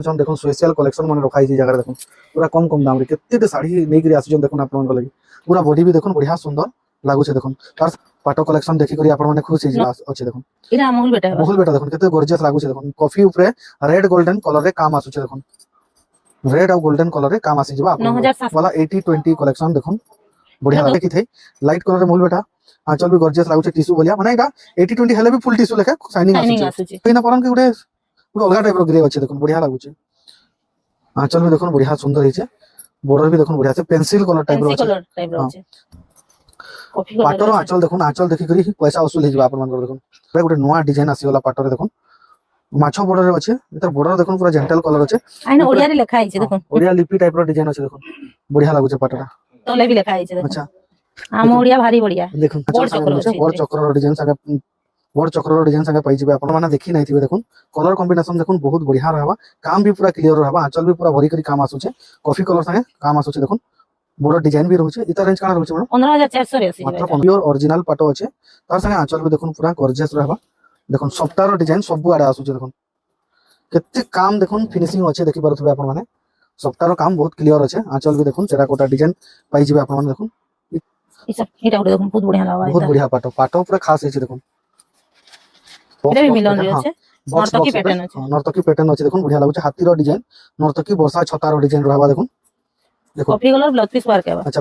देखो special collection मन रखा जगह देखो पूरा कम कम दाम रे केते साड़ी नहीं आसी देखो आप लगे पूरा बॉडी भी देखो बढ़िया सुंदर लगुचे देखो तार पाट कलेक्शन देखिक आपण मैंने खुश अच्छे देखो एरा अमूल बेटा देखो केते गॉर्जियस लगुचे देखो कॉफी ऊपर रेड गोल्डन कलर रे काम आसुचे देखो रेड और गोल्डन कलर रे काम आसी जबा आपण वाला 80-20 कलेक्शन देखो बढ़िया लागे कि थे लाइट कलर रे मूल बेटा आंचल भी गॉर्जियस लगुचे टिश्यू बोलिया माने एटा 80-20 हेले भी फुल टिश्यू लेके शाइनिंग आसुचे कहिना परन के गुटे अलग टाइप ग्रे अच्छे देखो बढ़िया लगुचे आंचल भी देखो बढ़िया सुंदर हिचे बॉर्डर भी देखो बढ़िया से पेंसिल कलर टाइप रो अच्छे पाटर आंचल देखो आंचल देखि करी पैसा वसूल हे जबा अपन मन देखो पूरा गुटे नवा डिजाइन आसी वाला पाटर देखो माछो बॉर्डर रे अच्छे एतर बॉर्डर देखो पूरा जेंटल कलर अच्छे आइना ओडिया रे लिखा हिचे देखो ओडिया लिपि टाइप रो डिजाइन अच्छे देखो बढ़िया लगुचे पाटरा तले भी लिखा हिचे देखो अच्छा आम ओडिया भारी बढ़िया देखो बड़ चक्र रो डिजाइन संगे बड़ चक्र रो डिजाइन संगे पाई जिबे अपन माने देखि नै थिबे देखो कलर कॉम्बिनेशन देखो बहुत बढ़िया रहबा काम भी पूरा क्लियर रहबा आंचल भी पूरा भरी करी काम आसुचे कॉफी कलर संगे काम आसुचे देखो बड़ डिजाइन भी रहउचे इता रेंज काना रहउचे मैडम 15400 रे आसी मात्र प्योर ओरिजिनल पाटो अच्छे तार संगे आंचल भी देखो पूरा गॉर्जियस रहबा देखो सफ्टार डिजाइन सब आडे आसुचे देखो केते काम देखो फिनिशिंग अच्छे देखि परथबे अपन माने सफ्टार काम बहुत क्लियर अच्छे आंचल भी देखो टेराकोटा डिजाइन पाई जिबे अपन माने देखो ई सब एटा देखो बहुत बढ़िया लागबा बहुत बढ़िया पाटो पाटो पूरा खास हिचे देखो एटा भी मिलन रे अच्छे नर्तकी पैटर्न अच्छे नर्तकी पैटर्न अच्छे देखो बढ़िया लागुचे हाथी रो डिजाइन नर्तकी वर्षा छता रो डिजाइन रहबा देखो देखो coffee colour blouse piece work हेबा अच्छा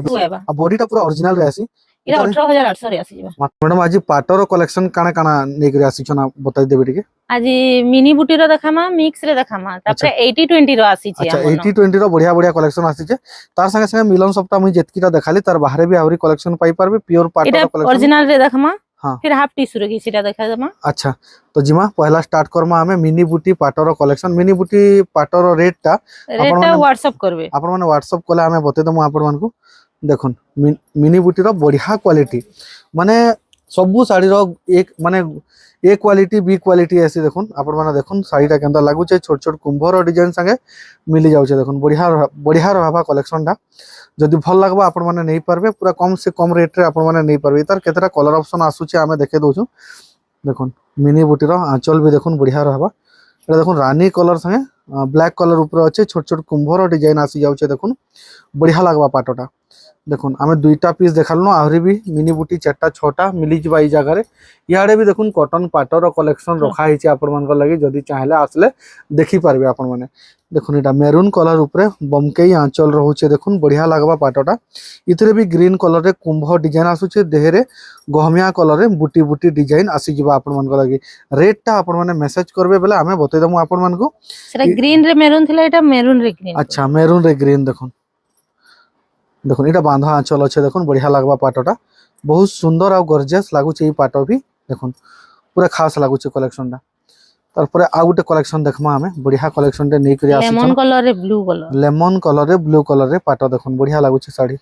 आ बॉडीटा पूरा ओरिजिनल रे आसी एरा 18800 रे आसी जिबा मैडम आज पाटर कलेक्शन काना काना नै करी आसी छना बताइ देबे टिके आज मिनी बुटी रो देखामा मिक्स रे देखामा तापरे 80-20 रो आसी छी अच्छा 80-20 रो बढ़िया बढ़िया कलेक्शन आसी छे तार संगे संगे मिलन सप्ताह मुई जेतकीटा देखाली तार बाहर भी आवरी कलेक्शन पाई पारबे प्योर पाटर कलेक्शन ओरिजिनल रे देखामा हां फिर हाफ टिश्यू रे किसीटा देखा देमा अच्छा तो जिमा पहला स्टार्ट करमा हमें मिनी बुटी पाटर कलेक्शन मिनी बुटी पाटर रेटटा व्हाट्सएप करबे आपण माने व्हाट्सएप कोला हमें बते दमु आपण मान को देखुन मिनी बुटी रो बढ़िया क्वालिटी माने सबु साड़ी रो एक माने ए क्वालिटी बी क्वालिटी ऐसी देखुन आपण माने देखुन साड़ीटा केंदा लागु छे छोट छोट कुंभर डिजाइन संगे मिली जाउ छे देखुन बढ़िया बढ़िया रहबा कलेक्शन टा जदि भल लागबा आपण माने नहीं पारबे पूरा कम से कम रेट रे आपण माने नहीं पारबे तार केतरा कलर ऑप्शन आसु छे हमें देखे दोछु देखुन मिनी बुटी रो आंचल भी देखुन बढ़िया रहबा एटा देखुन रानी कलर संगे ब्लैक कलर ऊपर अच्छे छोट छोट कुंभर डिजाइन आसी जाउ छे देखुन बढ़िया लागबा पाटोटा देखुन आमे दुईटा पीस देखालनो आहरी भी मिनी बुटी चारटा छटा मिली जबा ई जगह रे याडे भी देखुन कॉटन पाटर कलेक्शन रखा हिचे आपण मन लगे जदी चाहले आसले देखि पारबे आपण माने देखुन एटा मेरून कलर ऊपर बमकेई आंचल रहउचे देखुन बढ़िया लागबा पाटोटा इथरे भी ग्रीन कलर रे कुंभ डिजाइन आसुचे देहरे गहमिया कलर रे बुटी बुटी डिजाइन आसी जबा आपण मन लगे रेटटा आपण माने मेसेज करबे बेले आमे बते दमु आपण मन को सेटा ग्रीन रे मेरून थिला एटा मेरून रे ग्रीन अच्छा मेरून रे ग्रीन देखुन देखुन एटा बांधा आंचल अच्छे देखुन बढ़िया लागबा पाटोटा बहुत सुंदर और गॉर्जियस लागुचे ई पाटो भी देखुन पूरा खास लागुचे कलेक्शन टा तार परे आ गुटे कलेक्शन देखमा हमें बढ़िया कलेक्शन टे नै करी आसी लेमन कलर रे ब्लू कलर रे पाटो देखुन बढ़िया लागुचे साड़ी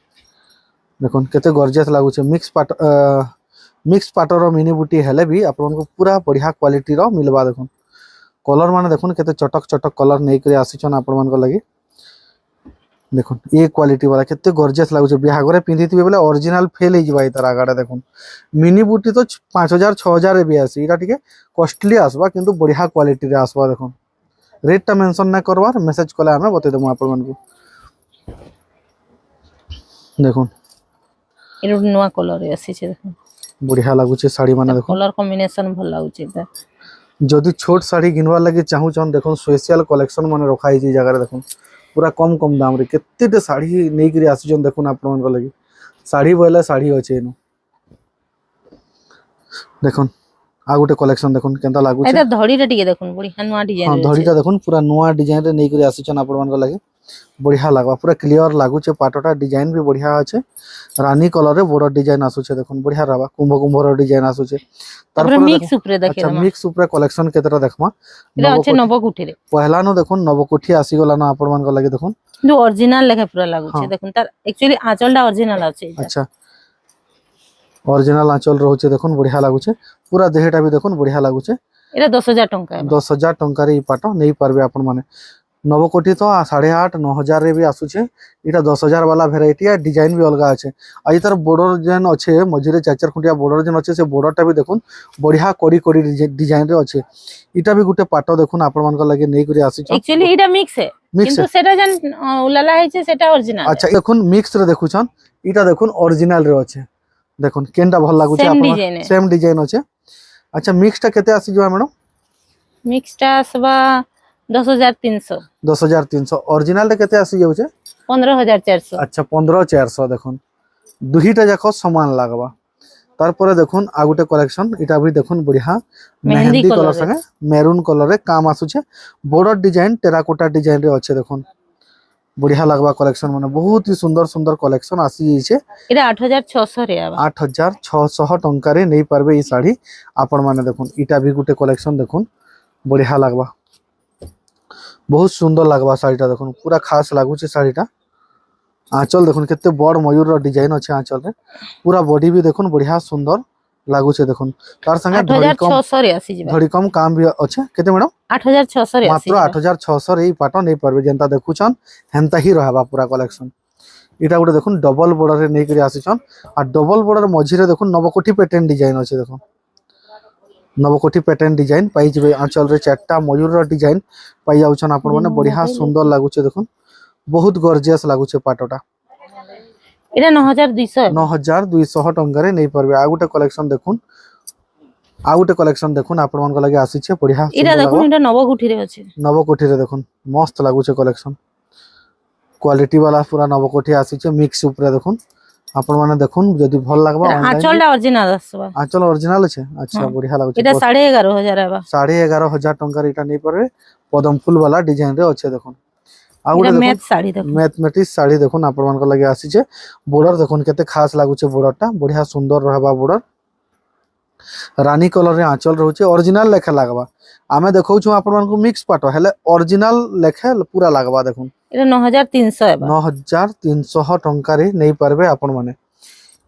देखुन केते गॉर्जियस लागुचे मिक्स पाटो रो मिनी बुटी हेले भी आपन को पूरा बढ़िया क्वालिटी रो मिलबा देखुन कलर माने देखुन केते चटक चटक कलर नै करी आसी छन आपन मन को लागि देखुन ये क्वालिटी वाला केते गॉर्जियस लागुचे बिहागरे पिंधितिबे बेले ओरिजिनल फेल हे जिबा इतर आगाडा देखुन मिनी बुटी तो 5000-6000 रे भी आसी इटा ठीके कॉस्टली आसबा किंतु बढ़िया क्वालिटी रे आसबा देखुन रेट ता मेंशन ना करवार मेसेज कला हमें बते दमु आपन मन को देखुन एरो नवा कलर रे आसी छे देखुन बढ़िया लागुचे साड़ी माने देखुन कलर कॉम्बिनेशन भल लागुचे इता जदी छोट साड़ी गिनवा लागि चाहू छन देखुन स्पेशल कलेक्शन माने रखा हिची जगह रे देखुन पूरा कम कम दाम रे केते साड़ी नै करी आसी जन देखुन आपन मन को लागि साड़ी बोले साड़ी अछि एनु देखुन आ गुटे कलेक्शन देखुन केंता लागु छै एटा धड़ी रे टिके देखुन बढ़िया नवा डिजाइन हां धड़ीटा देखुन पूरा नवा डिजाइन रे नै करी आसी छन आपन मन को लागि बढ़िया लागबा पूरा क्लियर लागु छै पाटोटा डिजाइन भी बढ़िया अछि रानी कलर रे बॉर्डर डिजाइन आसु छै देखुन बढ़िया रहबा कुंभ कुंभ रो डिजाइन आसु छै तापर मिक्स ऊपर देखे अच्छा मिक्स ऊपर कलेक्शन केतरा देखमा एटा अछि नवकोठी रे पहला न देखुन नवकोठी आसी गला न आपन मन को लागि देखुन जो ओरिजिनल लेखे पूरा लागु छै देखुन तार एक्चुअली आंचलटा ओरिजिनल अछि अच्छा ओरिजिनल आंचल रहउ छै देखुन बढ़िया लागु छै पूरा देहटा भी देखुन बढ़िया लागु छै एटा 10000 टंका 10000 टंका रे ई पाटो नै पारबे आपन माने नवकोटी तो 8,500 9,000 रे भी आसुचे इटा 10,000 वाला वेराइटी है डिजाइन भी अलग अच्छे आ इतर बॉर्डर जेन अच्छे मझिरे 4 खुंटिया बॉर्डर जेन अच्छे से बॉर्डरटा भी देखुन बढ़िया कोड़ी कोड़ी डिजाइन रे अच्छे इटा भी गुटे पाट देखुन आपण मान लगे नै करी आसी एक्चुअली इटा मिक्स है किंतु सेटा जन उलाला है छे सेटा ओरिजिनल अच्छा देखुन मिक्स रे देखुछन इटा देखुन ओरिजिनल रे अच्छे देखुन केनटा भल लागु छे आपण सेम डिजाइन अच्छे अच्छा मिक्स टा केते आसी जो मैडम मिक्स टा सबा 10,300 10,300 ओरिजिनल रे केते आसी जाउ छे 15,400 अच्छा 15,400 देखुन दुहीटा जाको समान लागबा तारपरे देखुन आ गुटे कलेक्शन इटा भी देखुन बढ़िया मेहंदी कलर संगे मेरून कलर रे काम आसु छे बॉर्डर डिजाइन टेराकोटा डिजाइन रे अच्छे देखुन बढ़िया लगवा कलेक्शन माने बहुत ही सुंदर सुंदर कलेक्शन आसी छे इरा 8,600 रे आबा 8,600 टंका रे नै पारबे ई साड़ी आपण माने देखुन इटा भी गुटे कलेक्शन देखुन बढ़िया लगवा बहुत सुंदर लगवा साड़ीटा देखुन पूरा खास लागु छे साड़ीटा आंचल देखुन केते बड़ मयूर रो डिजाइन अछि आंचल रे पूरा बॉडी भी देखुन बढ़िया सुंदर लागु छे देखुन तार संगे 8,600 रे आसी जिबा धड़ी कम काम भी अच्छे केते मैडम 8,600 रे आसी मात्र 8,600 रे पाटो नै परबे जेंता देखुछन हेंता ही रहबा पूरा कलेक्शन इटा गुटे देखुन डबल बॉर्डर रे नै करी आसीछन आ डबल बॉर्डर मझी रे देखुन नवकोटी पैटर्न डिजाइन अछि देखुन नवकोटी पैटर्न डिजाइन पाई जबे आंचल रे चारटा मयूर रो डिजाइन पाई जाउछन आपण माने बढ़िया सुंदर लागु छे देखुन बहुत गॉर्जियस लागु छे पाटोटा इरा 9,200 9,200 टंका रे नै परबे आ गुटे कलेक्शन देखुन आपण मान लगे आसी छे बढ़िया इरा देखुन इटा नवकोठी रे अछि नवकोठी रे देखुन मस्त लागु छे कलेक्शन क्वालिटी वाला पूरा नवकोठी आसी छे मिक्स ऊपर देखुन आपण माने देखुन जदी भल लागबा आंचल टा ओरिजिनल आसबा आंचल ओरिजिनल छे अच्छा बढ़िया लागु छे इटा 11,500 आबा 11,500 टंका रे इटा नै परबे पदम फूल वाला डिजाइन रे अच्छे देखुन आ गुटे मैथ साड़ी देखुन मैथमेटिक्स साड़ी देखुन आपण मान लगे आसी छे बॉर्डर देखुन केते खास लागु छे बॉर्डरटा बढ़िया सुंदर रहबा बॉर्डर रानी कलर रे आंचल रहउचे ओरिजिनल लेखा लागबा आमे देखौ छु आपण मान को मिक्स पाटो हेले ओरिजिनल लेखा पूरा लागबा देखुन इरा 9,300 आबा 9,300 टंका रे नै परबे आपण माने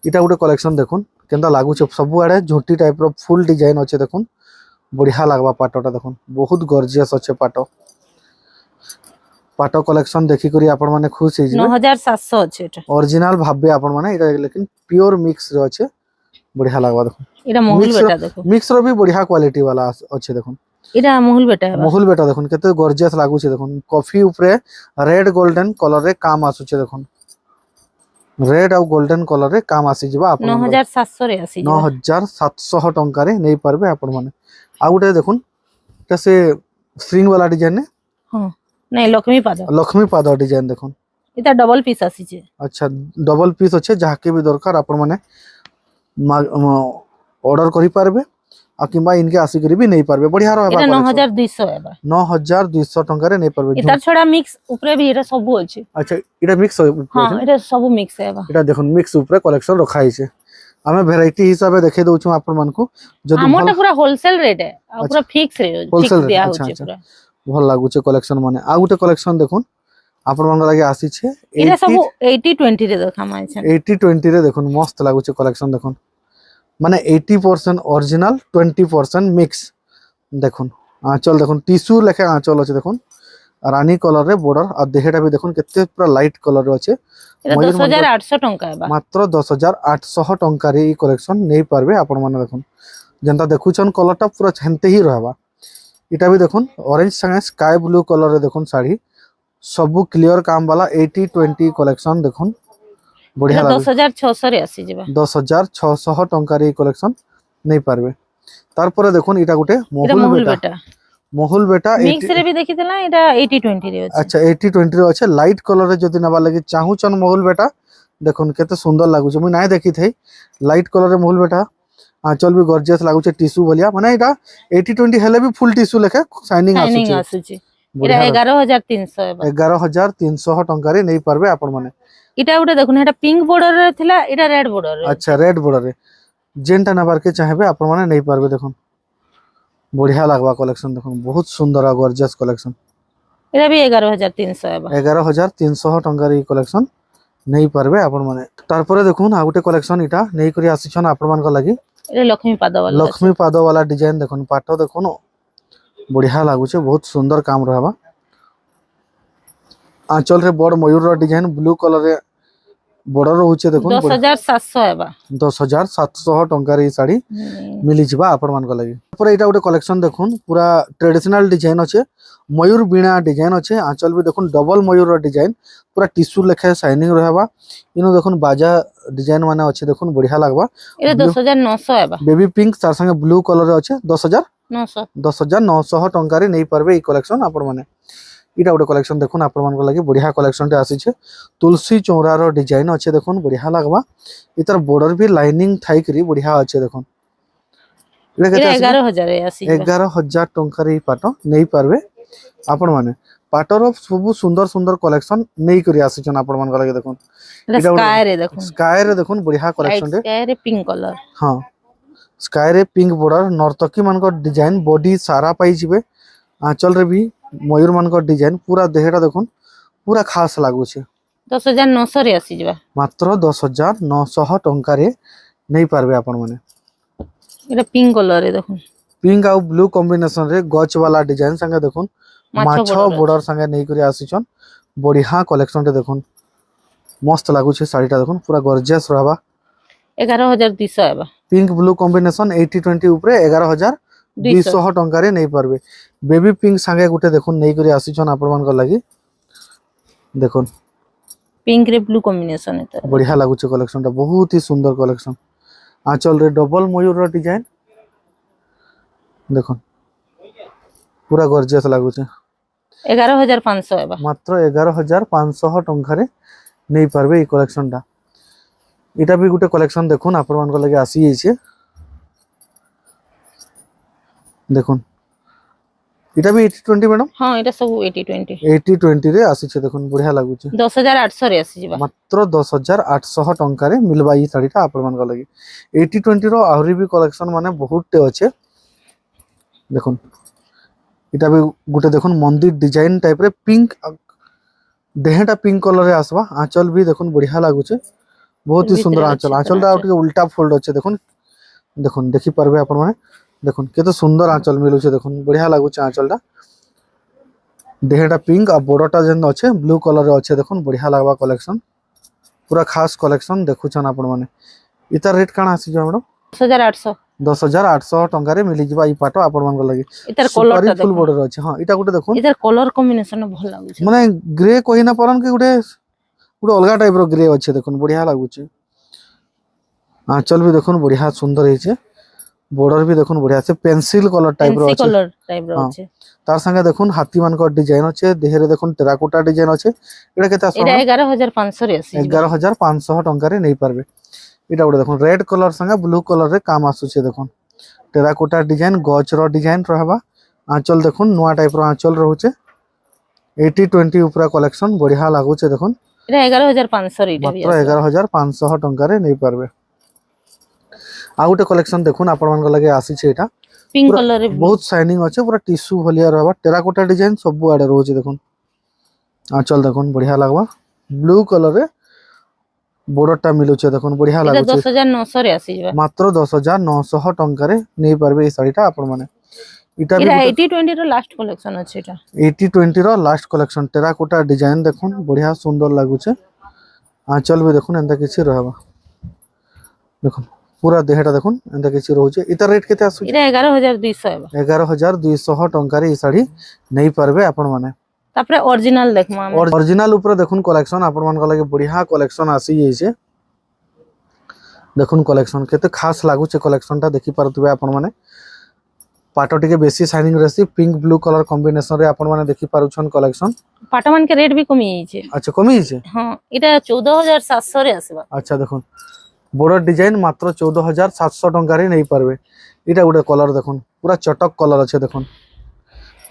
इटा गुटे कलेक्शन देखुन केनता लागु छे सब आड़े झोटी टाइप रो फुल डिजाइन अच्छे देखुन बढ़िया लागबा पाटोटा देखुन बहुत गॉर्जियस अच्छे पाटो कलेक्शन देखि करी आपण माने खुश हे जिवे 9,700 अछि एटा ओरिजिनल भाबे आपण माने इटा लेकिन प्योर मिक्स रो अच्छे बढ़िया लागबा देखुन इरा मोहुल बेटा देखो मिक्स रो भी बढ़िया क्वालिटी वाला अच्छे देखुन इरा मोहुल बेटा है मोहुल बेटा देखुन केते गॉर्जियस लागु छे देखुन कॉफी ऊपरे रेड गोल्डन कलर रे काम आसु छे देखुन रेड और गोल्डन कलर रे काम आसी जिबा आपण 9,700 रे आसी जिबा 9,700 टंका रे नै परबे आपण माने आ गुटे देखुन से स्ट्रिंग वाला डिजाइन ने हां नै लक्ष्मी पाद डिजाइन देखुन इता डबल पीस आसी छे अच्छा डबल पीस अच्छे जाके भी दरकार आपण माने ऑर्डर करि पारबे आ किबा इनके आसी करी भी नहीं पारबे बढ़िया रहबा एटा 9,200 एबा 9,200 टंका रे नहीं पारबे इता छोड़ा मिक्स ऊपरे भी एटा सब अछि अच्छा इटा मिक्स हां एटा सब मिक्स एबा इटा देखुन मिक्स ऊपरे कलेक्शन रखाई छे हमें वैरायटी हिसाब से देखे दउ छु आपण मन को जदी हमटा पूरा होलसेल रेट है आ पूरा फिक्स रेट फिक्स दिया हो छे पूरा भल लागु छे कलेक्शन माने आ गुटे कलेक्शन देखुन आपण मन लागे आसी छे इटा सब 80-20 रे देखा माय छे 80-20 रे देखुन मस्त लागु छे कलेक्शन देखुन माने 80% ओरिजिनल 20% मिक्स देखुन आंचल देखुन टिश्यू लेखे आंचल अछि देखुन रानी कलर रे बॉर्डर आ देहेटा भी देखुन केते पूरा लाइट कलर रे अछि 10,800 टंका एबा मात्र 10,800 टंका रे ई कलेक्शन नै पारबे आपण माने देखुन जेंता देखुछन कलरटा पूरा छेनते ही रहबा इटा भी देखुन ऑरेंज संगे स्काई ब्लू कलर रे देखुन साड़ी सब क्लियर काम वाला 80-20 कलेक्शन देखुन बढ़िया 10,600 रे आसी जिबा 10,600 टंका रे कलेक्शन नै पारबे तार परे देखुन इटा गुटे मोहुल बेटा मिक्स रे भी देखि देला इटा 80-20 रे अछि अच्छा 80-20 रे अछि लाइट कलर रे जदी नबा लागि चाहू चन मोहुल बेटा देखुन केते सुंदर लागु छ मुई नाय देखि थई लाइट कलर रे मोहुल बेटा आंचल भी गॉर्जियस लागु छ टिश्यू बलिया माने इटा 80-20 हेले भी फुल टिश्यू लेखे शाइनिंग आसु छ इटा 11,300 एबा 11,300 टंका रे नै पारबे आपण माने इटा उडे देखुन एटा पिंक बॉर्डर रे थिला इटा रेड बॉर्डर रे अच्छा रेड बॉर्डर रे जेंटा नबार के चाहेबे आपण माने नै पारबे देखुन बढ़िया लागबा कलेक्शन देखुन बहुत सुंदर आ गॉर्जियस कलेक्शन इटा भी 11,300 एबा 11,300 टंका रे कलेक्शन नै पारबे आपण माने तार परे देखुन आ गुटे कलेक्शन इटा नै करी आसीछन आपण मान को लागि ए लक्ष्मी पाद वाला डिजाइन देखुन पाटो देखुन बढ़िया लागु छे बहुत सुंदर काम रहबा आंचल रे बड़ मयूर रो डिजाइन ब्लू कलर रे बॉर्डर रहउचे देखुन 10700 हेबा 10700 टंकार ई साड़ी मिली जिबा आपण मान को लागि पूरा एटा गोटे कलेक्शन देखुन पूरा ट्रेडिशनल डिजाइन अच्छे मयूर बीणा डिजाइन अच्छे आंचल भी देखुन डबल मयूर रो डिजाइन पूरा टिश्यू लेखे शाइनिंग रहबा इनो देखुन बाजा डिजाइन माने अच्छे देखुन बढ़िया लागबा एटा 10900 हेबा बेबी पिंक तार संगे ब्लू कलर रे अच्छे 900 10900 टंकार नहीं पारबे ई कलेक्शन आपण माने इटा गोटे कलेक्शन देखुन आपण मान को लागि बढ़िया कलेक्शन टे आसी छे तुलसी चौरा रो डिजाइन अच्छे देखुन बढ़िया लागबा इतर बॉर्डर भी लाइनिंग थाई करी बढ़िया अच्छे देखुन एटा 11000 आसी 11000 टंकार ई पाटो नहीं पारबे आपण माने पाटर सब सुंदर सुंदर कलेक्शन नहीं करी आसी छन आपण मान को लागि देखुन स्काई रे देखुन बढ़िया कलेक्शन टे स्काई रे पिंक कलर हां स्काई रे पिंक बॉर्डर नर्तकी मान को डिजाइन बॉडी सारा पाई जिवे आंचल रे भी मयूर मान को डिजाइन पूरा देहटा देखुन पूरा खास लागु छे 10900 रे आसी जबा मात्र 10900 टंका रे नहीं पारबे आपण माने एटा पिंक कलर रे देखुन पिंक आ ब्लू कॉम्बिनेशन रे गच वाला डिजाइन संगे देखुन माछो बॉर्डर संगे नहीं करी आसी छन बढ़िया कलेक्शन टे देखुन मस्त लागु छे साड़ीटा देखुन पूरा गॉर्जियस रहबा 11200 हेबा पिंक ब्लू कॉम्बिनेशन 80-20 ऊपर 11200 टंका रे नहीं पारबे बेबी पिंक संगे गुटे देखुन नहीं करी आसी छन आपण मान को लागि देखुन पिंक रे ब्लू कॉम्बिनेशन एता बढ़िया लागु छे कलेक्शन टा बहुत ही सुंदर कलेक्शन आंचल रे डबल मयूर रो डिजाइन देखुन पूरा गॉर्जियस लागु छे 11500 हेबा मात्र 11500 टंका रे नहीं पारबे ई कलेक्शन टा इटा भी गुटे कलेक्शन देखुन आपण मान को लागि आसी छे देखुन इटा भी 80-20 मैडम हां एटा सब 80-20 80-20 रे आसी छे देखुन बढ़िया लागु छे 10800 रे आसी जबा मात्र 10800 टंका रे मिलबा ई साड़ीटा आपण मान को लागि 80-20 रो आहुरी भी कलेक्शन माने बहुत टे अच्छे देखुन इटा भी गुटे देखुन मंदिर डिजाइन टाइप रे पिंक देहटा पिंक कलर रे आसबा आंचल भी देखुन बढ़िया लागु छे बहुत ही सुंदर आंचल आंचल टा उठके उल्टा फोल्ड अच्छे देखुन देखुन देखि परबे आपण माने देखुन केते सुंदर आंचल मिलु छे देखुन बढ़िया लागु छे आंचल टा देहटा पिंक आ बॉर्डरटा जेन अच्छे ब्लू कलर रे अच्छे देखुन बढ़िया लागबा कलेक्शन पूरा खास कलेक्शन देखु छन आपण माने इता रेट काना आसी जा मैडम 10800 टंका रे मिली जिबा ई पाटो आपण मान को लागि इतर कलर टा फुल बॉर्डर अच्छे हां इटा गुटे देखुन इतर कलर कॉम्बिनेशन भल लागु छे माने ग्रे कोहि ना परन के गुटे गुटे अलगा टाइप रो ग्रे अच्छे देखुन बढ़िया लागु छे आंचल भी देखुन बढ़िया सुंदर हे छे बॉर्डर भी देखुन बढ़िया से पेंसिल कलर टाइप रो अच्छे तार संगे देखुन हाथी मान को डिजाइन अच्छे देहरे देखुन टेराकोटा डिजाइन अच्छे एटा केता एटा 11500 रे आसी 11500 टंका रे नहीं पारबे इटा गुटे देखुन रेड कलर संगे ब्लू कलर रे काम आसु छे देखुन टेराकोटा डिजाइन गच रो डिजाइन रहबा आंचल देखुन नवा टाइप रो आंचल रहू छे 80-20 ऊपर कलेक्शन बढ़िया लागु छे देखुन एटा 11500 रे इटा भी मात्र 11500 टंका रे नहीं पारबे आ गुटे कलेक्शन देखुन आपण मान को लगे आसी छे एटा पिंक कलर रे बहुत शाइनिंग अच्छे पूरा टिश्यू भलिया रहबा टेराकोटा डिजाइन सब आडे रहू छे देखुन आंचल देखुन बढ़िया लागबा ब्लू कलर रे बॉर्डरटा मिलु छे देखुन बढ़िया लागु छे 10900 रे आसी जबा मात्र 10900 टंका रे नहीं पारबे ई साड़ीटा आपण माने इटा भी 80-20 रो लास्ट कलेक्शन अछि एटा 80-20 रो लास्ट कलेक्शन टेराकोटा डिजाइन देखुन बढ़िया सुंदर लागु छे आंचल भी देखुन एंदा किछि रहबा देखुन पूरा देहटा देखुन एंदा किछि रहू छे इता रेट केते आसु इरा 11200 हेबा 11200 टंका रे ई साड़ी नहीं पारबे आपण माने तापरे ओरिजिनल देखमा और ओरिजिनल ऊपर देखुन कलेक्शन आपण मान को लागि बढ़िया कलेक्शन आसी जे छे देखुन कलेक्शन केते खास लागु छे कलेक्शन ता देखि परतबे आपण माने पाटो टिके बेसी शाइनिंग रहसी पिंक ब्लू कलर कॉम्बिनेशन रे आपण माने देखि पारुछन कलेक्शन पाटो मान के रेट भी कमी छे अच्छा कमी छे हां इटा 14700 रे आसीबा अच्छा देखुन बॉर्डर डिजाइन मात्र 14700 टंका रे नहीं पारबे इटा गुटे कलर देखुन पूरा चटक कलर अच्छे देखुन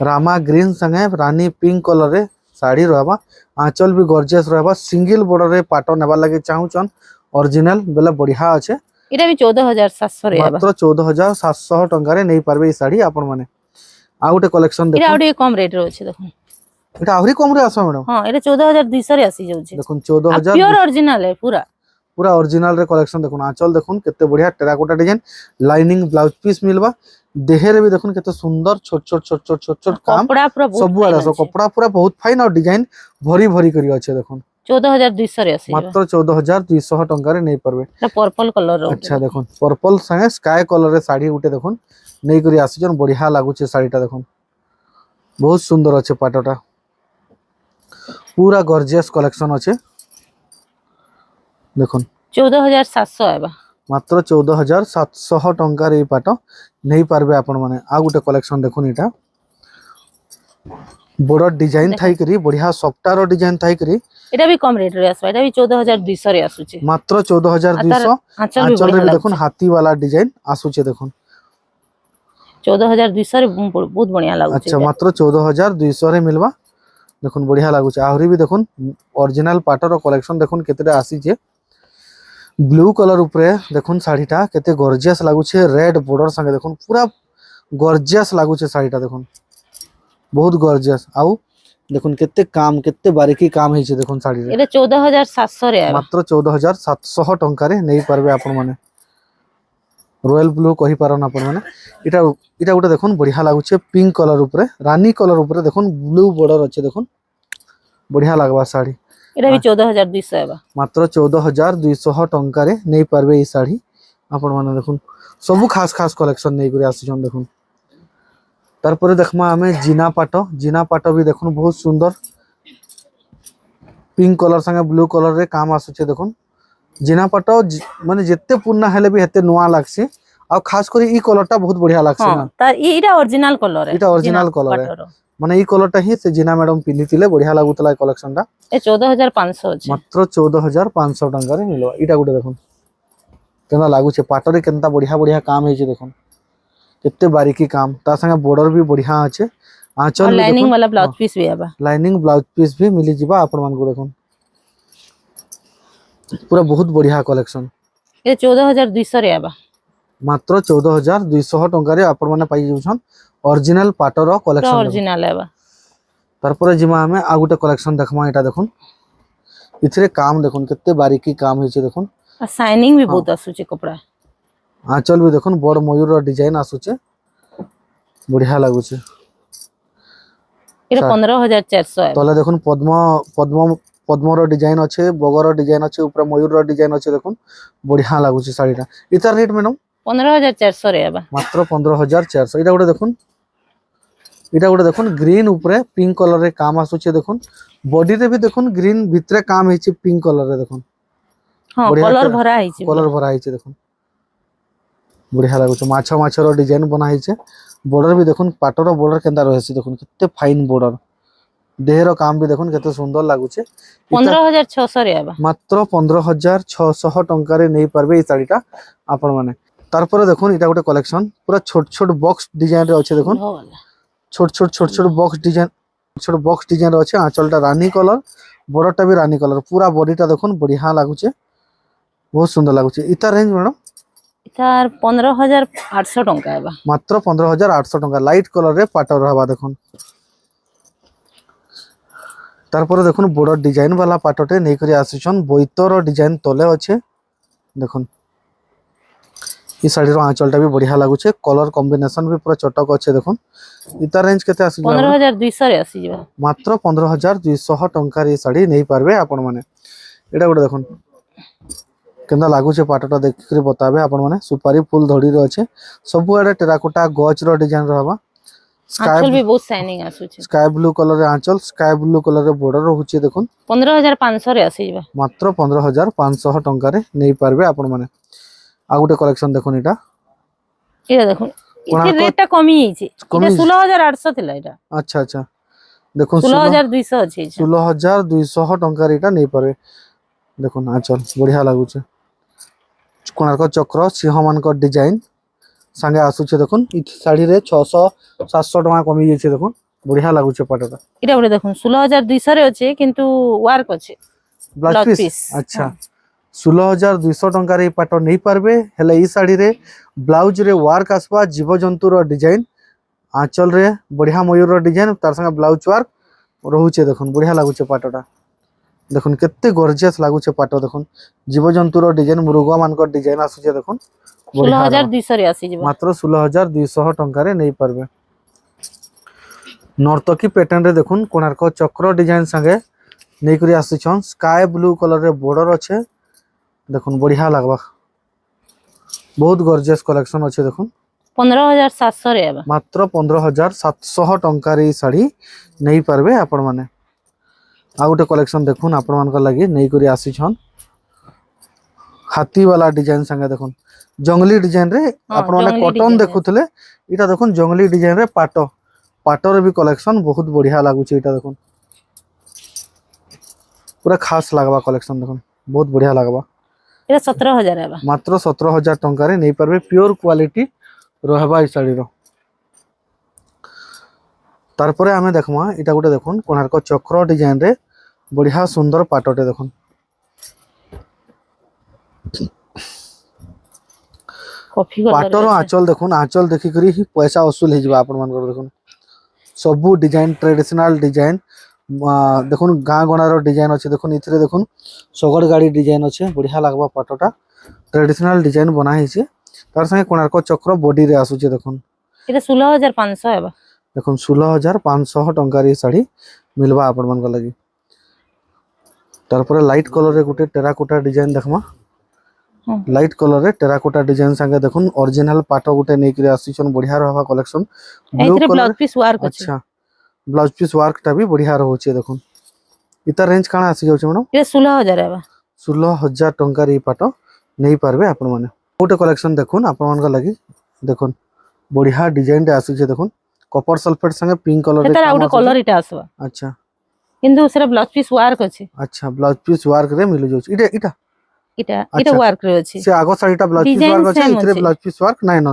रामा ग्रीन संगे रानी पिंक कलर रे साड़ी रहबा आंचल भी गॉर्जियस रहबा सिंगल बॉर्डर रे पाटो नेबा लागि चाहूचन ओरिजिनल बेला बढ़िया अच्छे इटा भी 14700 रे मात्र 14700 टंका रे नहीं पारबे ई साड़ी आपण माने आ गुटे कलेक्शन देखुन इटा ओडी कम रेट रे अछि देखुन इटा आहुरी कम रे आसो मैडम हां इटा 14200 रे आसी जाउछि देखुन 14000 प्योर ओरिजिनल है पूरा पूरा ओरिजिनल रे कलेक्शन देखुन आंचल देखुन केते बढ़िया terracotta design lining blouse piece मिलबा देहरे भी देखुन केते सुंदर छोट छोट छोट छोट छोट छोट काम कपड़ा पूरा बहुत सब आड़े fine कपड़ा पूरा बहुत फाइन और डिजाइन भरी भरी करी अच्छे देखुन 14200 रे आसी मात्र 14200 टंका रे नहीं परबे। एटा पर्पल कलर रो अच्छा देखुन पर्पल संगे स्काई कलर रे साड़ी गुटे देखुन नहीं करी आसीजन बढ़िया लागुचे साड़ीटा देखुन बहुत सुंदर अच्छे पाटटा पूरा गॉर्जियस कलेक्शन अच्छे देखुन 14700 आबा मात्र 14700 टंका रे पाट नहीं पारबे आपण माने आ गुटे कलेक्शन देखुन इटा बॉर्डर डिजाइन थाई करी बढ़िया सॉफ्टवेयर डिजाइन थाई करी एटा भी कम रेट रे आसबा एटा भी 14200 रे आसुची मात्र 14200 आंचल भी आंचल रे बढ़िया देखुन हाथी वाला डिजाइन आसुचे देखुन 14200 रे बहुत बढ़िया लागुची अच्छा मात्र 14200 रे मिलबा देखुन बढ़िया लागुचे आहरी भी देखुन ओरिजिनल पाटर कलेक्शन देखुन केतेटा आसी जे ब्लू कलर ऊपर देखुन साड़ीटा केते गॉर्जियस लागुचे रेड बॉर्डर संगे देखुन पूरा गॉर्जियस लागुचे साड़ीटा देखुन बहुत गॉर्जियस आउ देखुन केते काम केते बारीकी काम हेचे देखुन साड़ी रे एटा 14700 रे आबा मात्र 14700 टंका रे नहीं पारबे आपण माने रॉयल ब्लू कहि पारन आपण माने इटा इटा गुटे देखुन बढ़िया लागुचे पिंक कलर ऊपर रानी कलर ऊपर देखुन ब्लू बॉर्डर अच्छे देखुन बढ़िया लागबा साड़ी एटा भी 14200 आबा मात्र 14200 टंका रे नहीं पारबे ई साड़ी आपण माने देखुन सबु खास खास कलेक्शन नहीं करे आसीजन देखुन तारपरे देखमा हमें जीना पाट भी देखुन बहुत सुंदर पिंक कलर संगे ब्लू कलर रे काम आसुचे देखुन जीना पाट माने जेते पुरना हेले भी हेते नुआ लागसी आ खास करी ई कलरटा बहुत बढ़िया लागसी हां ना तार इटा ओरिजिनल कलर है इटा ओरिजिनल कलर है माने ई कलरटा ही से जीना मैडम पिनिथिले बढ़िया लागुतला कलेक्शनटा ए 14500 अछि मात्र 14500 टंका रे मिलो इटा गुटे देखुन केना लागुचे पाटरे केनता बढ़िया बढ़िया काम हेचे देखुन केते बारीकी काम ता संगे बॉर्डर भी बढ़िया अच्छे आंचल और भी लाइनिंग देखुन वाला ब्लाउज पीस भी आबा लाइनिंग ब्लाउज पीस भी मिली जिबा आपण मान को देखुन पूरा बहुत बढ़िया कलेक्शन ए 14200 रे आबा मात्र 14200 टंका रे आपण माने पाई जउछन ओरिजिनल पाटर कलेक्शन ओरिजिनल आबा तारपरे जिमा हमें आ गुटे कलेक्शन देखमा एटा देखुन इथरे काम देखुन केते बारीकी काम हेचे देखुन आ शाइनिंग भी बहुत आसुची कपड़ा आंचल भी देखुन बड़ मयूर रो डिजाइन आसुचे बढ़िया लागुचे एटा 15400 आबा तले देखुन पद्म पद्म पद्मर डिजाइन अच्छे बगर डिजाइन अच्छे ऊपर मयूर डिजाइन अच्छे देखुन बढ़िया लागुचे साड़ीटा इतार रेट मैडम 15400 रे आबा मात्र 15400 इटा गुटे देखुन ग्रीन ऊपर पिंक कलर रे काम आसुचे देखुन बॉडी रे भी देखुन ग्रीन भितरे काम हेचे पिंक कलर रे देखुन हां कलर भरा हेची कलर भरा हेचे देखुन बढ़िया लागुचे माछर डिजाइन बना हेचे बॉर्डर भी देखुन पाटर बॉर्डर केंदा रहसी देखुन केते फाइन बॉर्डर देहर काम भी देखुन केते सुंदर लागुचे 15600 रे आबा मात्र 15600 टंका रे नहीं पारबे ई साड़ीटा आपण माने तारपरे देखुन इटा गुटे कलेक्शन पूरा छोट छोट बॉक्स डिजाइन रे अच्छे देखुन छोट छोट बॉक्स डिजाइन रे अच्छे आंचलटा रानी कलर बॉर्डरटा भी रानी कलर पूरा बॉडीटा देखुन बढ़िया लागुचे बहुत सुंदर लागुचे इता रेंज मैडम इतार 15800 टंका आबा मात्र 15800 टंका लाइट कलर रे पाटर रहबा देखुन तारपर देखुन बॉर्डर डिजाइन वाला पाटटे नहीं करी आसीछन बोइतर डिजाइन तले अच्छे देखुन ई साड़ी रो आंचलटा भी बढ़िया लागुचे कलर कॉम्बिनेशन भी पूरा चटक अच्छे देखुन इता रेंज केते आसी 15200 रे आसी जबा मात्र 15200 टंका रे साड़ी नहीं पारबे आपण माने एटा गुटे देखुन केंदा लागुचे पाटटा देख के बताबे आपण माने सुपारी फूल धड़ी रे अच्छे सब आडे टेराकोटा गच रो डिजाइन रहबा आंचल भी बहुत शाइनिंग आसुचे स्काई ब्लू कलर रे आंचल स्काई ब्लू कलर रे बॉर्डर रहउचे देखुन 15500 रे आसी जबा मात्र 15500 टंका रे नहीं पारबे आपण माने आ गुटे कलेक्शन देखुन एटा देखुन इति रेटटा कमी हिची इटा 16800 थिला एटा अच्छा अच्छा देखुन 16200 अछि 16200 टंका रे एटा नहीं पारबे देखुन आंचल बढ़िया लागुचे कोणार्क चक्र सिंह मानक डिजाइन संगे आसुचे देखुन इ साड़ी रे 600 700 टका कमी जेछे देखुन बढ़िया लागुचे पाटटा इटा बडे देखुन 16200 रे अछि किंतु वर्क अछि ब्लाउज पीस अच्छा 16200 टंका रे पाट नहीं पारबे हेले ई साड़ी रे ब्लाउज रे वर्क आसबा जीव जंतु रो डिजाइन आंचल रे बढ़िया मयूर रो डिजाइन तार संगे ब्लाउज वर्क रहउचे देखुन बढ़िया लागुचे पाटटा দেখুন কেতে গর্জিয়াস লাগুছে পাট দেখুন জীবজন্তুর ডিজাইন মৃগ মানকর ডিজাইন আসুছে দেখুন বঢ়িয়া লাগবা। 16200 রে ଆସିଯିବ। মাত্র 16200 টঙ্কারে নেই পারবে। নর্তকী প্যাটার্ন রে দেখুন কোଣାର୍କ চক্র ডিজাইন সঙ্গে নেই করে আসিছন স্কাই ব্লু কলর রে বর্ডর আছে দেখুন বঢ়িয়া লাগবা বহুত গর্জিয়াস কালেকশন আছে দেখুন 15700 রে আবা। মাত্র 15700 টঙ্কার এই শাড়ি নেই পারবে আপন মানে। ଆଉ ଗୋଟେ କଲେକ୍ସନ ଦେଖୁନ୍ ଆପଣମାନଙ୍କର ଲାଗି ନେଇକରି ଆସିଛନ୍ ହାତୀ वाला डिजाइन संगे देखुन जंगली डिजाइन रे आपण माने जंगली कॉटन डिजाइन देखुथले इटा देखुन जंगली डिजाइन रे पाटो रे भी कलेक्शन बहुत बढ़िया लागु छै इटा देखुन पूरा खास लागबा कलेक्शन देखुन बहुत बढ़िया लागबा। এটা 17000 আবা। मात्र 17000 टंका रे नै परबे प्योर क्वालिटी रहबा ई साड़ी रो। तारपरे आमे देखमा इटा गुटे देखुन कोणार्क चक्र डिजाइन रे बढ़िया सुंदर पाटोटे देखुन कॉफी कलर पाटर आंचल देखुन आंचल देखि करी ही पैसा वसूल हे जिबा आपन मानकर देखुन सबु डिजाइन ट्रेडिशनल डिजाइन देखुन गाँ गणार डिजाइन अच्छे देखुन इथिरे देखुन सगड़ गाड़ी डिजाइन अच्छे बढ़िया लागबा पाटोटा ट्रेडिशनल डिजाइन बना हिचे तार संगे कोणार्क चक्र बॉडी रे आसुचे देखुन এটা 16500 আবা। देखुन 16500 टंका रे साड़ी मिलबा आपन मानकर लगी। तारपरे लाइट कलर रे गुटे टेराकोटा डिजाइन देखमा लाइट कलर रे टेराकोटा डिजाइन संगे देखुन ओरिजिनल पाटो गुटे नै करी आसीछन बढ़िया रहबा कलेक्शन ब्लू ଏଥିରେ कलर ବ୍ଲାଉଜ ପିସ୍ ୱାର୍କ ଅଛି। अच्छा ब्लाउज पीस वर्क टा भी बढ़िया रहउचे देखुन इता रेंज काना आसी जाउचे मैडम এটা 16000 আবা। 16000 टंका रे पाटो नै पारबे आपन माने। गोटे कलेक्शन देखुन आपन मानका लागि देखुन बढ़िया डिजाइन रे आसीछे देखुन कॉपर सल्फेट संगे पिंक कलर रे এটার काम আউটে आसीछे। কলর এটা আসবা अच्छा কিন্তু সেটা ব্লাউজ পিস ୱାର୍କ ଅଛି। अच्छा ब्लाउज पीस वर्क रे मिल जाउचे इटा इटा এটা আচ্ছা। এটা ୱାର୍କ রে ଅଛି। से आगो साड़ीटा ब्लाउज पीस Design वर्क अछि same इतरे ଅଛି। ब्लाउज पीस वर्क नै न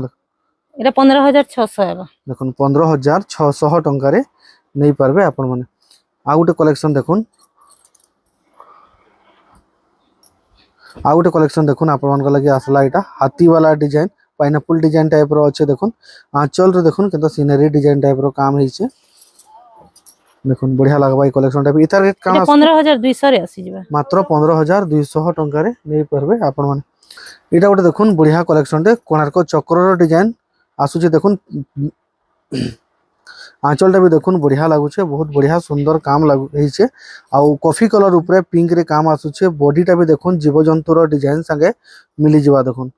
এটা 15600 আবা। देखुन 15600 टंका रे नै पारबे आपन माने। आ गोटे कलेक्शन देखुन आ गोटे कलेक्शन देखुन आपन मानका लागि आसला इटा हाथी वाला डिजाइन पाइनएप्पल डिजाइन टाइप रो अच्छे देखुन आंचल रे देखुन केतो सीनरी डिजाइन टाइप रो काम हेइछे देखुन बढ़िया लागबा ई कलेक्शन टाइप इता रेट এটা काना 15200 रे ଆସିଯିବ। मात्र 15200 टंका रे नै परबे आपन माने। इटा गोटे देखुन बढ़िया कलेक्शन टे कोणार्क चक्र रो डिजाइन आसुचे देखुन आंचलटा भी देखुन बढ़िया लागुचे बहुत बढ़िया सुंदर काम लागु हेइछे आ कॉफी कलर ऊपर पिंक रे काम आसुचे बॉडीटा भी देखुन जीवजंतुर डिजाइन संगे मिली जिबा देखुन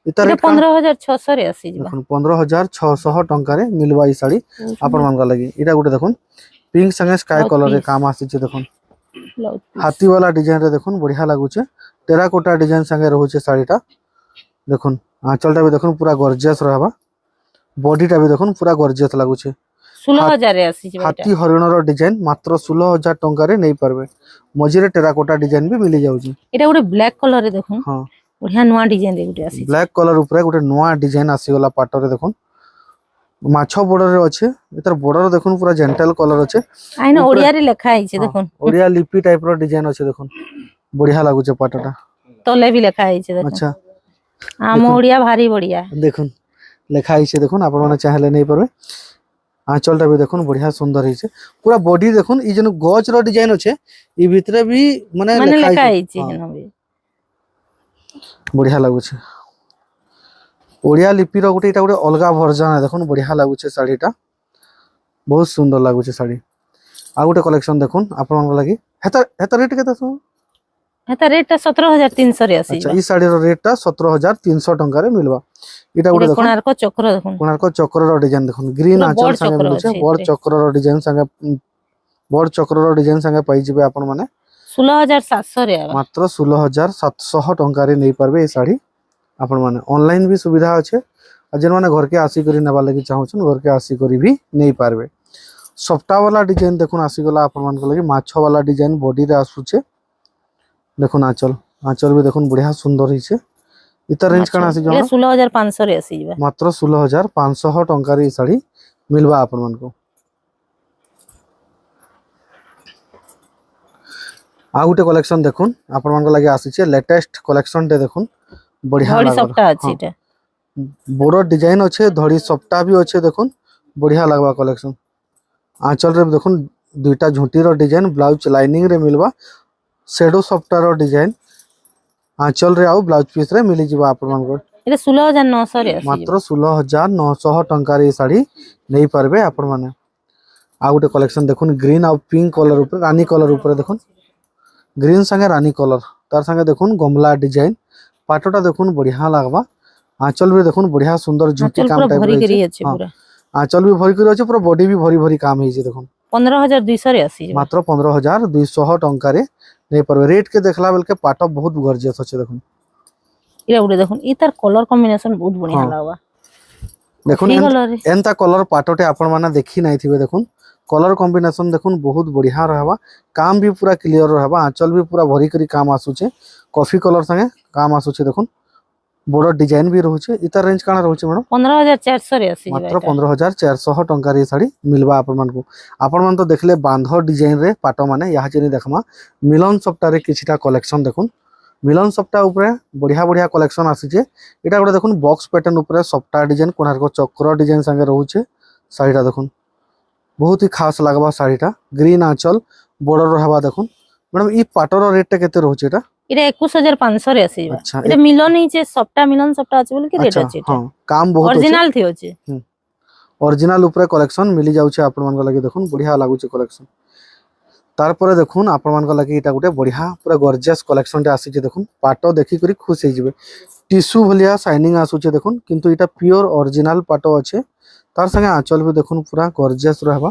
इता এটা रेट काना 15600 रे ଆସିଯିବ। देखुन 15600 टंका रे मिलबा ई साड़ी आपन मानका लागि इटा गुटे देखुन पिंक संगे स्काई Blouse कलर रे piece। काम आसीचे देखुन ब्लाउज पिस। हाथी वाला डिजाइन रे देखुन बढ़िया लागुचे टेराकोटा डिजाइन संगे रहउचे साड़ीटा देखुन आंचलटा भी देखुन पूरा गॉर्जियस रहबा बॉडीटा भी देखुन पूरा गॉर्जियस लागुचे 16000 रे ଆସିଯିବ हाथी এটা। हरिणर डिजाइन मात्र 16000 टंका रे नै पारबे मझिरे टेराकोटा डिजाइन भी मिली जाउची। এটা ଗୋଟେ ব্ল্যাক কলর রে দেখুন हां বঢ়িয়া নয়া ডিজাইন রে গুଟେ আসি। ब्लैक कलर ऊपर गुटे नवा डिजाइन आसी गला पाटो रे देखुन माछो बॉर्डर रे अच्छे इतर बॉर्डर देखुन पूरा जेंटल कलर अच्छे আইনা উপরে- ওড়িয়া রে লেখা আইছে দেখুন ओडिया लिपि टाइप रो डिजाइन अच्छे देखुन बढ़िया लागुचे पाटोटा তলে भी লেখা আইছে দেখুন। अच्छा ଆମ ওড়িয়া ভারি বঢ়িয়া। देखुन लेखा हिचे देखुन आपण माने चाहले नै परबे आंचलटा भी देखुन बढ़िया सुंदर हिचे पूरा बॉडी देखुन ई जन गज रो डिजाइन अच्छे ई भितरे भी माने মানে লেখা हिचे। আইছে हाँ, হেন भी। बढ़िया लागुचे ओडिया लिपि रो गुटे इटा गुटे अलगा वर्जन है देखुन बढ़िया लागुचे साड़ीटा बहुत सुंदर लागुचे साड़ी आ गुटे कलेक्शन देखुन आपण मानका लागि हेता हेता रेट केता सो এটা রেটটা 17300 রে আসি। अच्छा ई साड़ी रो रेटटा 17300 टंका रे मिलबा इटा गुटे এটা देखुन কোଣାর্ক চক্র দেখুন। कोणार्क चक्र रो डिजाइन देखुन ग्रीन पूरा आंचल बड़ संगे चक्र मिलुचे अछि बड़ एथिरे। चक्र रो डिजाइन संगे बड़ चक्र रो डिजाइन संगे पाई जिबे आपण माने 16700 रे आवा। मात्र 16700 टंका रे नै परबे ई साड़ी आपण माने ऑनलाइन भी सुविधा अच्छे आ जेन माने घर के आसी करी नेबा लागि चाहउछन घर के आसी करी भी नै पारबे सफ्टा वाला डिजाइन देखुन आसी गला आपण मान लागि माछो वाला डिजाइन बॉडी रे आसुचे देखुन आंचल आंचल भी देखुन बढ़िया सुंदर हिचे इता रेंज काना आसी এটা जणा 16500 রে আসি ଯିବା। मात्र 16500 टंका रे ई साड़ी मिलबा आपण मान को। आ गुटे कलेक्शन देखुन आपण मान लागि आसीचे लेटेस्ट कलेक्शन टे देखुन बढ़िया ধড়ি लागबा সবটা আছে এটা। बड़ डिजाइन अच्छे धड़ी सप्ता भी अच्छे देखुन बढ़िया लगवा कलेक्शन आंचल रे देखुन दुईटा झुंटी रो डिजाइन ब्लाउज लाइनिंग रे मिलबा शेडो सफ्टार डिजाइन आंचल रे आउ ब्लाउज पीस रे मिली जिबा आपण मानको এটা 16,900 রে আসি मात्र 16,900 टंका रे साड़ी नहीं पारबे आपण माने आ गोटे कलेक्शन देखुन ग्रीन आ पिंक कलर ऊपर रानी कलर ऊपर देखुन ग्रीन संगे रानी कलर तार संगे देखुन गमला डिजाइन पाटोटा देखुन बढ़िया लागबा आंचल भी देखुन बढ़िया सुंदर झुटी চল काम পুরো टाइप ভরি रे করি छै। আছে हाँ, পুরো आंचल भी भरी करी अछि पूरा बॉडी भी भरी भरी काम हे छै देखुन 15,200 রে আসি मात्र 15,200 टंका रे नहीं पारबे रेट के देखला बेल के पाटो बहुत गॉर्जियस अछि देखुन এটা উড়ে দেখুন এটার কলর কম্বিনেশন বহুত বঢ়িয়া हाँ। লাগবা देखुन এই কলর एंता कलर पाटोटे आपण माने देखि नाही थिबे देखुन कलर कॉम्बिनेशन देखुन बहुत बढ़िया रहबा काम भी पूरा क्लियर रहबा आंचल भी पूरा भरी करी काम आसुचे कॉफी कलर संगे काम आसुचे देखुन बॉर्डर डिजाइन भी रहउचे इतर रेंज काना रहउचे मैडम 15,400 রে আসি मात्र 15,400 टंका रे साड़ी मिलबा आपण मानको आपण मान तो देखले बांध डिजाइन रे पाटो माने यहाँ चेनी देखमा मिलन सप्ताह रे किछिटा कलेक्शन देखुन मिलन सप्ताह ऊपर बढ़िया बढ़िया कलेक्शन आसीचे एटा गोटे देखुन बॉक्स पैटर्न ऊपर सप्ताह डिजाइन कोणार्क चक्र डिजाइन संगे रहउचे साड़ीटा देखुन बहुत ही खास लागबा साड़ीटा ग्रीन आंचल बॉर्डर रहबा देखुन मैडम ई पाटोर रेट केते रहउचे एटा এটা 21,500 রে আসি अच्छा এটা মিলন হইছে সবটা মিলন সবটা আছে বলে কি রেট अच्छा আছে এটা हाँ काम बहुत अच्छे অরিজিনাল থি আছে ओरिजिनल ऊपर कलेक्शन मिली जाउचे आपण मान लगे देखुन बढ़िया लागुचे कलेक्शन तारपरे देखुन आपण मान लगे इटा गोटे बढ़िया पूरा गॉर्जियस कलेक्शन टे आसीचे देखुन पाटो देखि करी खुश हे जिवे टिश्यू भलिया शाइनिंग आसुचे देखुन किंतु इटा प्योर ओरिजिनल पाटो अच्छे तार संगे आंचल भी देखुन पूरा गॉर्जियस रहबा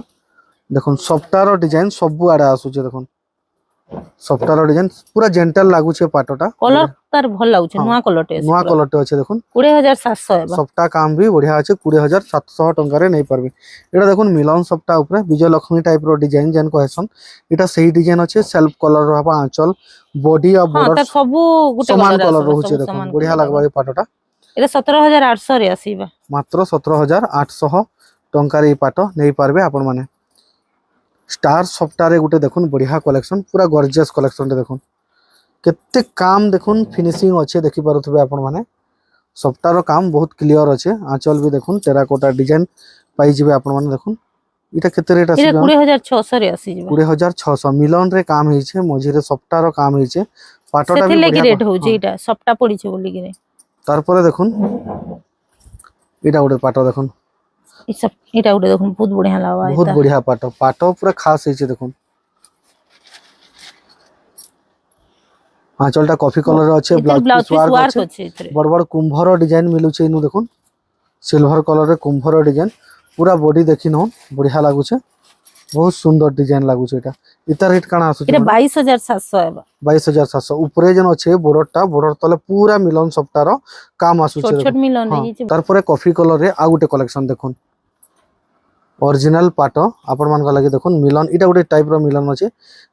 देखुन सफ्टार डिजाइन सबु आडे आसुचे देखुन सफ्टार डिजाइन पूरा जेंटल लागुचे पाटोटा কলর তার ভাল লাগুছে हाँ। নয়া কলরটে আছে नुआ कलर टे अच्छे देखुन 20,700 এবা सप्ताह काम भी बढ़िया अच्छे 20,700 टंका रे नहीं पारबे एटा देखुन मिलन सप्ताह ऊपर विजय लक्ष्मी टाइप रो डिजाइन जेन कहसन एटा सही डिजाइन अच्छे सेल्फ कलर रहबा आंचल बॉडी और হ্যাঁ बॉर्डर তার সবু গুটে समान কলর कलर रहउचे আছে देखुन সমান बढ़िया लागबा ए पाटोटा এটা 17,800 রে আসিবা मात्र 17,800 टंका रे पाट नहीं पारबे आपण माने स्टार सफ्टार रे गुटे देखुन बढ़िया कलेक्शन पूरा गॉर्जियस कलेक्शन देखुन केते काम देखुन फिनिशिंग अच्छे देखि पारुथबे आपण माने सफ्टार काम बहुत क्लियर अच्छे आंचल भी देखुन टेराकोटा डिजाइन पाई जिवे आपण माने देखुन इटा केते रेट এটা आसी 20,600 রে আসিবা 20,600 मिलन रे काम हेइछे मझिरे सफ्टार काम हेइछे पाटोटा সেতে भी লাগি बढ़िया রেট হউছে এটা সবটা পড়িছে বলি কি तारपरे देखुन इटा गुटे पाटो देखुन সব এটা উড়ে দেখুন বহুত বঢ়িয়া লাগবা बहुत এটা बढ़िया पाटो पाटो पूरा खास हेइछे देखुन आंचलटा कॉफी कलर अच्छे এটার blouse blouse piece piece work work আছে এতে बड़ बड़ कुंभर डिजाइन मिलुचे इनु देखुन सिल्वर कलर रे कुंभर डिजाइन पूरा बॉडी देखि न बढ़िया लागुचे बहुत सुंदर डिजाइन लागुचे एटा इता रेट काना आसुचे এটা 22,700 এবা 22,700 ऊपरे जन अच्छे बॉर्डर तले पूरा मिलन सप्ताह काम आसुचे ছোট ছোট মিলন हाँ, হইছে तारपरे कॉफी कलर रे आ गुटे कलेक्शन देखुन ओरिजिनल पाटो आपण मान लगे देखुन मिलन इटा गुटे टाइप रो मिलन अछि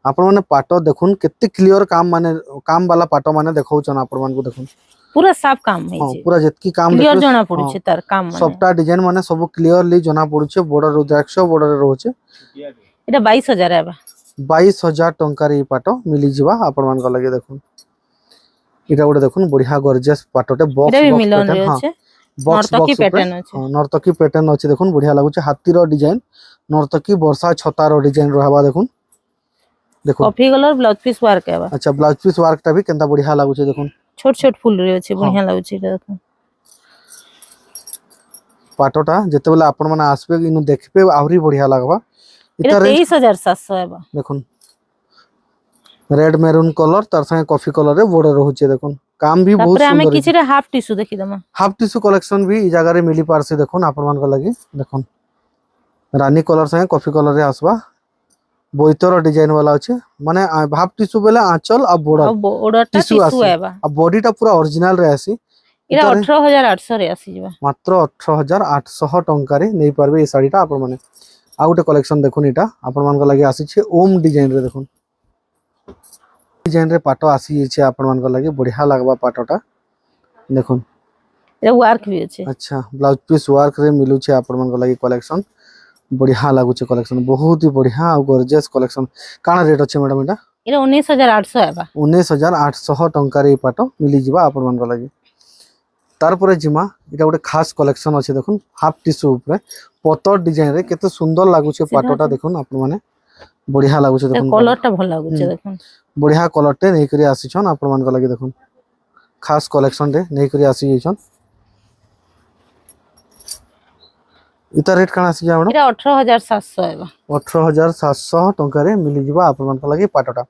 आपण माने पाटो देखुन केते क्लियर काम माने काम वाला पाटो माने देखौछन आपण मान को देखुन পুরা সাফ কাম हाँ, হইছে पूरा जेतकी काम ক্লিয়ার देखबे জনা পড়ুছে তার কাম মানে सबटा डिजाइन माने सब क्लियरली जना पड़ुचे बॉर्डर रुद्राक्ष बॉर्डर रे रहउचे এটা 22,000 এবা 22,000 टंका रे इ पाटो मिली जिबा आपण मान लगे देखुन इटा गुटे देखुन बढ़िया गॉर्जियस पाटोटे बॉक्स এটা বি बॉक्स মিলন রে पैटर्न हाँ আছে बॉक्स নর্তকী बॉक्स ऊपर প্যাটার্ন আছে हाँ, नर्तकी पैटर्न अच्छे देखुन बढ़िया लागुचे हाथी रो डिजाइन नर्तकी वर्षा छता रो डिजाइन रहबा देखुन देखुन coffee colour blouse piece work এবা अच्छा ब्लाउज पीस वर्क टा भी केनता बढ़िया लागुचे देखुन ছোট ছোট ফুল রে আছে বঢ়িয়া লাগুছে এটা দেখুন पाटोटा जेते बेला आपण माने आसबे इनु देखबे आहुरी बढ़िया लागबा এটা इता रेंज 23,700 एबा देखुन रेड मेरून कलर तार संगे कॉफी कलर रे बॉर्डर रहउचे देखुन काम भी बहुत তারপরে আমি सुंदर কিছিটা হাফ টিস্যু দেখি দমা हाफ टिश्यू कलेक्शन भी इ जगह रे मिली पारसे देखुन आपण मान लगे देखुन रानी कलर संगे कॉफी कलर रे आसबा बोइतर डिजाइन वाला अच्छे माने हाफ टिश्यू बेले आंचल आ बॉर्डर অর্ডারটা টিস্যু টিস্যু আছে। এবা आ बॉडीटा पूरा ओरिजिनल रे आसी এটা इतारे 18,800 রে আসি যাবা मात्र 18,800 टंका रे नहीं पारबे ए साड़ीटा आपण माने आ गुटे कलेक्शन देखुन इटा आपण मान लगे आसी छे ओम डिजाइन रे देखुन डिजाइन रे पाटो आसी छे आपण मान लगे बढ़िया लागबा पाटोटा देखुन এটা ওয়ার্ক বি আছে अच्छा ब्लाउज पीस वर्क रे मिलू छे आपण मान लगे कलेक्शन बढ़िया लागू छे कलेक्शन बहुत ही बढ़िया और गॉर्जियस कलेक्शन काना रेट अच्छे मैडम इटा এটা 19,800 एबा 19,800 टंका रे पाटो मिली जिबा आपण मान लगे तारपरे जिमा इटा गोटे खास कलेक्शन अच्छे देखुन हाफ टिश्यू ऊपर पतर डिजाइन रे केते सुंदर लागू छे सीधा पाटोटा छे। देखुन आपण माने बढ़िया लागुचे देखुन कलर टा भल लागुचे देखुन बढ़िया कलर टे नहीं करी आसीछन आपण मान लगे देखुन खास कलेक्शन रे नहीं करी आसी जइछन इता रेट काना आसी जावण एटा 18700 एबा 18700 टंका रे मिली जिबा आपण मान लगे पाटटा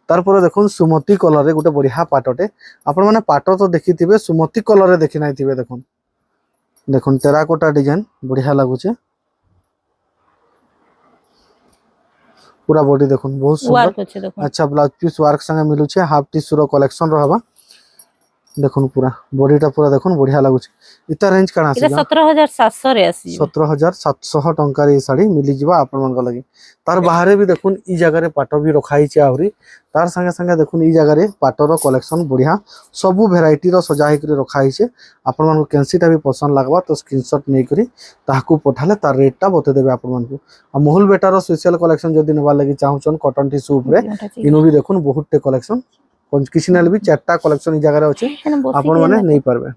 तार पर देखुन सुमति कलर रे गोटे बढ़िया पाटटे आपण माने पाट तो देखिथिबे सुमति कलर रे देखि नाइथिबे देखुन देखुन टेराकोटा डिजाइन बढ़िया लागुचे पूरा बॉडी देखुन बहुत सुंदर वर्क अछि देखुन अच्छा ब्लाउज पीस वर्क संगे मिलु छे हाफ टी रो कलेक्शन रहबा देखुन पूरा बॉडीटा पूरा देखुन बढ़िया लागुचे इता रेंज काना आसी एटा 17700 रे आसी 17700 टंका रे साड़ी मिली जिबा आपण मन लगे तार बाहरे भी देखुन ई जगह रे पाटो भी रखाई छे आहुरी तार संगे संगे देखुन ई जगह रे पाटो रो कलेक्शन बढ़िया सबु वेराइटी रो सजाई करे रखाई छे आपण मन कैंसीटा भी पसंद लागबा तो स्क्रीनशॉट नै करी ताहाकू पठाले तार रेटटा बते देबे आपण मन को आ मोहुल बेटा रो स्पेशल कलेक्शन जदी नेबा लगी चाहउछन कॉटन टिश्यू ऊपरे इनो भी देखुन बहुत टे कलेक्शन किसी नेल भी चारटा कलेक्शन ई जगह रे अछि आपण माने नै पारबे।